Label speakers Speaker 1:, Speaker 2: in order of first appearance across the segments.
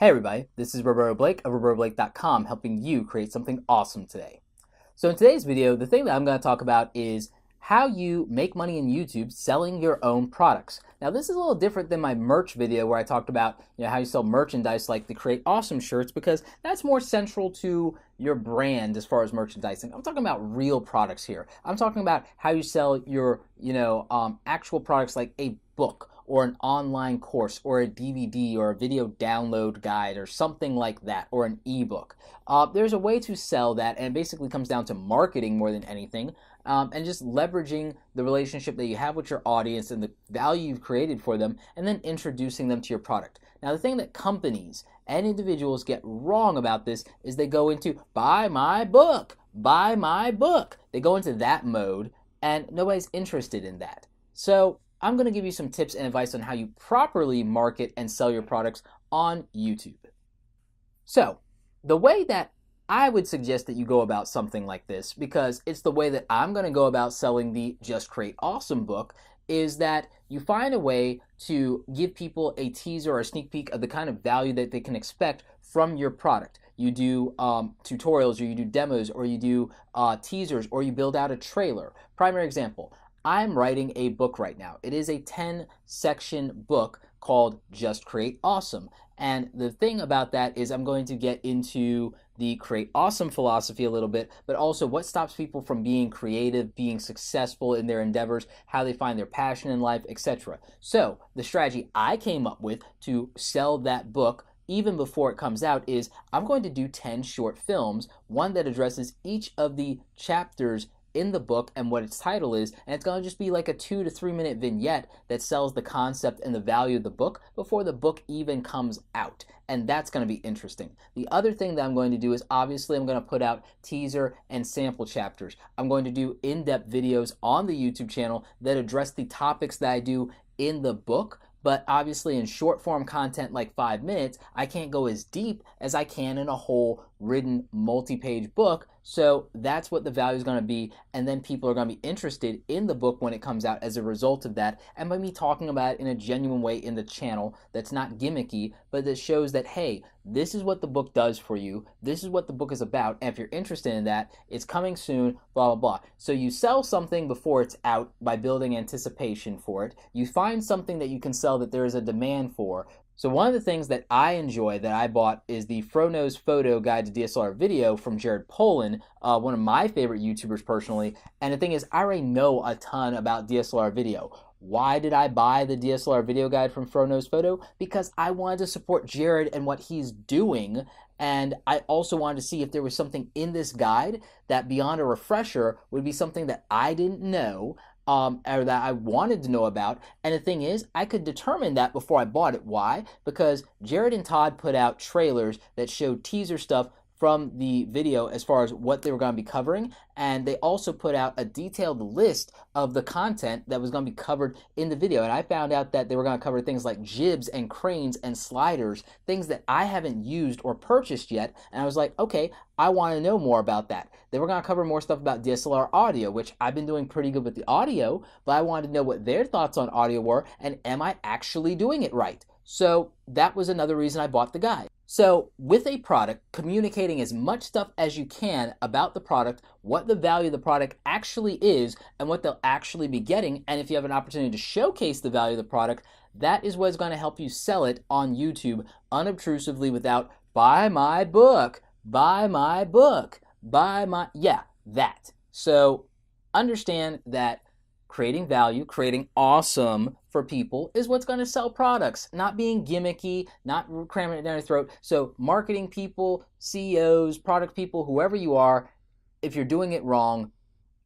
Speaker 1: Hey everybody, this is Roberto Blake of robertoblake.com helping you create something awesome today. So in today's video, the thing that I'm going to talk about is how you make money in YouTube selling your own products. Now this is a little different than my merch video where I talked about how you sell merchandise like the Create Awesome shirts, because that's more central to your brand as far as merchandising. I'm talking about real products here. I'm talking about how you sell your actual products like a book or an online course or a DVD or a video download guide or something like that, or an ebook. There's a way to sell that, and it basically comes down to marketing more than anything, and just leveraging the relationship that you have with your audience and the value you've created for them, and then introducing them to your product. Now, the thing that companies and individuals get wrong about this is they go into buy my book, buy my book. They go into that mode, and nobody's interested in that. So I'm going to give you some tips and advice on how you properly market and sell your products on YouTube. So the way that I would suggest that you go about something like this, because it's the way that I'm going to go about selling the Just Create Awesome book, is that you find a way to give people a teaser or a sneak peek of the kind of value that they can expect from your product. You do tutorials, or you do demos, or you do teasers, or you build out a trailer. Primary example, I'm writing a book right now. It is a 10-section book called Just Create Awesome. And the thing about that is I'm going to get into the Create Awesome philosophy a little bit, but also what stops people from being creative, being successful in their endeavors, how they find their passion in life, etc. So the strategy I came up with to sell that book even before it comes out is I'm going to do 10 short films, one that addresses each of the chapters in the book and what its title is, and it's going to just be like a 2 to 3 minute vignette that sells the concept and the value of the book before the book even comes out. And that's going to be interesting. The other thing that I'm going to do is obviously I'm going to put out teaser and sample chapters. I'm going to do in-depth videos on the YouTube channel that address the topics that I do in the book. But obviously in short form content like 5 minutes, I can't go as deep as I can in a whole written multi-page book. So that's what the value is going to be. And then people are going to be interested in the book when it comes out as a result of that. And by me talking about it in a genuine way in the channel that's not gimmicky, but that shows that, hey, this is what the book does for you. This is what the book is about. And if you're interested in that, it's coming soon, blah, blah, blah. So you sell something before it's out by building anticipation for it. You find something that you can sell that there is a demand for. So one of the things that I enjoy that I bought is the Frono's Photo Guide to DSLR Video from Jared Polin, one of my favorite YouTubers personally. And the thing is, I already know a ton about DSLR video. Why did I buy the DSLR video guide from Frono's Photo? Because I wanted to support Jared and what he's doing. And I also wanted to see if there was something in this guide that, beyond a refresher, would be something that I didn't know, or that I wanted to know about. And the thing is, I could determine that before I bought it. Why? Because Jared and Todd put out trailers that showed teaser stuff from the video as far as what they were going to be covering, and they also put out a detailed list of the content that was going to be covered in the video. And I found out that they were going to cover things like jibs and cranes and sliders, things that I haven't used or purchased yet, and I was like, okay, I want to know more about that. They were going to cover more stuff about DSLR audio, which I've been doing pretty good with the audio, but I wanted to know what their thoughts on audio were, and am I actually doing it right? So that was another reason I bought the guide. So with a product, communicating as much stuff as you can about the product, what the value of the product actually is, and what they'll actually be getting, and if you have an opportunity to showcase the value of the product, that is what is going to help you sell it on YouTube unobtrusively without buy my book, buy my book, buy my, that. So understand that creating value, creating awesome for people is what's going to sell products, not being gimmicky, not cramming it down your throat. So marketing people, CEOs, product people, whoever you are, if you're doing it wrong,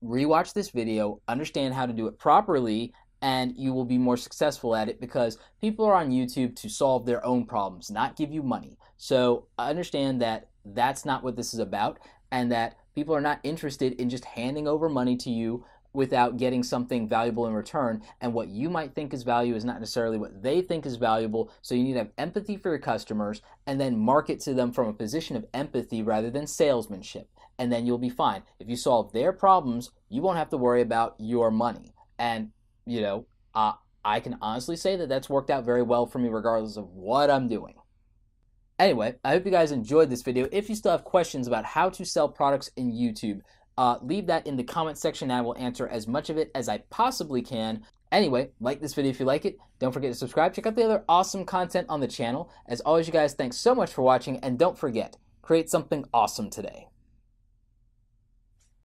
Speaker 1: rewatch this video, understand how to do it properly, and you will be more successful at it, because people are on YouTube to solve their own problems, not give you money. So understand that that's not what this is about, and that people are not interested in just handing over money to you without getting something valuable in return. And what you might think is value is not necessarily what they think is valuable. So you need to have empathy for your customers and then market to them from a position of empathy rather than salesmanship. And then you'll be fine. If you solve their problems, you won't have to worry about your money. And, I can honestly say that that's worked out very well for me regardless of what I'm doing. Anyway, I hope you guys enjoyed this video. If you still have questions about how to sell products in YouTube, leave that in the comment section and I will answer as much of it as I possibly can. Anyway, like this video if you like it. Don't forget to subscribe. Check out the other awesome content on the channel. As always, you guys, thanks so much for watching, and don't forget, create something awesome today.